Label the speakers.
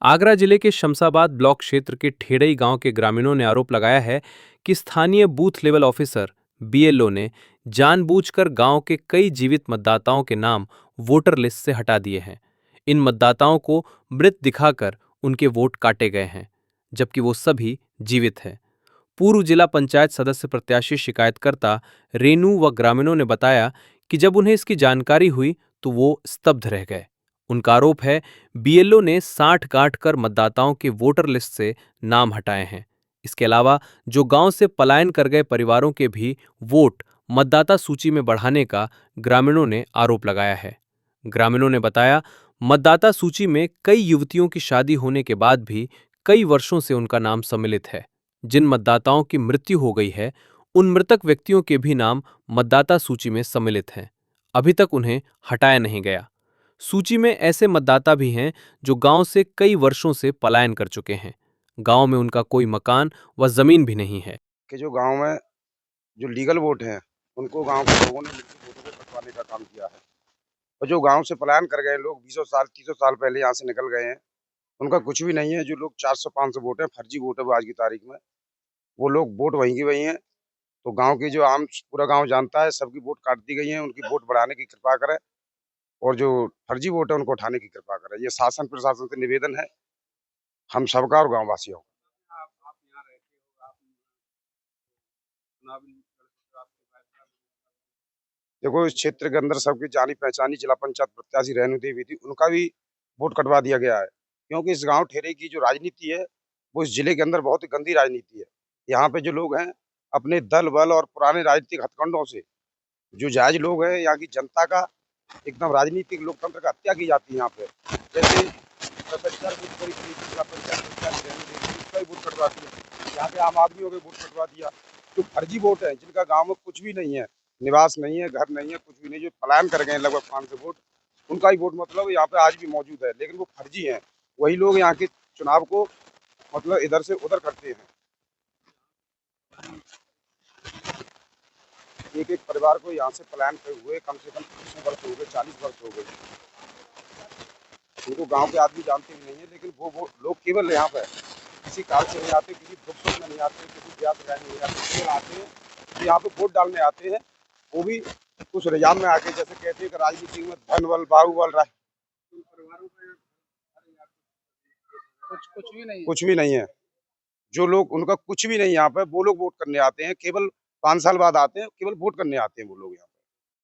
Speaker 1: आगरा जिले के शमशाबाद ब्लॉक क्षेत्र के ठेड़ई गांव के ग्रामीणों ने आरोप लगाया है कि स्थानीय बूथ लेवल ऑफिसर बीएलओ ने जानबूझकर गांव के कई जीवित मतदाताओं के नाम वोटर लिस्ट से हटा दिए हैं। इन मतदाताओं को मृत दिखाकर उनके वोट काटे गए हैं, जबकि वो सभी जीवित हैं। पूर्व जिला पंचायत सदस्य प्रत्याशी शिकायतकर्ता रेनू व ग्रामीणों ने बताया कि जब उन्हें इसकी जानकारी हुई तो वो स्तब्ध रह गए। उनका आरोप है बीएलओ ने साठ गांठ कर मतदाताओं के वोटर लिस्ट से नाम हटाए हैं। इसके अलावा जो गांव से पलायन कर गए परिवारों के भी वोट मतदाता सूची में बढ़ाने का ग्रामीणों ने आरोप लगाया है। ग्रामीणों ने बताया, मतदाता सूची में कई युवतियों की शादी होने के बाद भी कई वर्षों से उनका नाम सम्मिलित है। जिन मतदाताओं की मृत्यु हो गई है, उन मृतक व्यक्तियों के भी नाम मतदाता सूची में सम्मिलित हैं। अभी तक उन्हें हटाया नहीं गया। सूची में ऐसे मतदाता भी हैं जो गांव से कई वर्षों से पलायन कर चुके हैं। गांव में उनका कोई मकान व जमीन भी नहीं है।
Speaker 2: कि जो गांव में जो लीगल वोट हैं उनको गांव के लोगों ने मिलकर वोटों को कटवाने का काम किया है। और जो गांव से पलायन कर गए लोग 20 साल 30 साल पहले यहाँ से निकल गए हैं, उनका कुछ भी नहीं है। जो लोग 400-500 वोट है, फर्जी वोट है वो आज की तारीख में, वो लोग वोट वहीं की वहीं हैं। तो गांव की जो आम पूरा गांव जानता है, सबकी वोट काट दी गई है। उनकी वोट बढ़ाने की कृपा करें और जो फर्जी वोट है उनको उठाने की कृपा करें। ये शासन प्रशासन से निवेदन है हम सबका और गाँव वासियों का। देखो, इस क्षेत्र के अंदर सबकी जानी पहचानी जिला पंचायत प्रत्याशी रेणु देवी थी, उनका भी वोट कटवा दिया गया है। क्योंकि इस गांव ठेरे की जो राजनीति है वो इस जिले के अंदर बहुत ही गंदी राजनीति है। यहाँ पे जो लोग हैं अपने दल बल और पुराने राजनीतिक हथकंडों से, जो जायज लोग हैं, यहाँ की जनता का एकदम राजनीतिक लोकतंत्र का हत्या की जाती है। यहाँ पे जैसे 75 बूथ करीब जिला पंचायत प्रत्याशी रेणु देवी थी, उसका भी वोट कटवा दिया। यहाँ पे आम आदमियों के वोट कटवा दिया। जो फर्जी वोट है, जिनका गाँव में कुछ भी नहीं है, निवास नहीं है, घर नहीं है, कुछ भी नहीं, जो पलायन कर गए हैं लगभग 500 वोट, उनका ही वोट मतलब यहाँ पे आज भी मौजूद है। लेकिन वो फर्जी हैं। वही लोग यहाँ के चुनाव को मतलब इधर से उधर करते हैं। एक एक परिवार को यहाँ से पलायन हुए कम से कम 30 वर्ष हो गए, 40 वर्ष हो गए। उनको गांव के आदमी जानते भी नहीं है। लेकिन वो लोग केवल यहाँ पे किसी कार्य से नहीं आते, किसी दुख सुख में नहीं आते, किसी ब्याह से नहीं आते, केवल आते हैं तो यहाँ पे वोट डालने आते हैं। वो भी कुछ रुझान में आके, जैसे कहते हैं कि राजनीति में धन बल बाहुबल कुछ भी नहीं है। जो लोग उनका कुछ भी नहीं यहाँ पे, वो लोग वोट करने आते हैं। केवल 5 साल बाद आते हैं, केवल वोट करने आते हैं वो लोग यहाँ।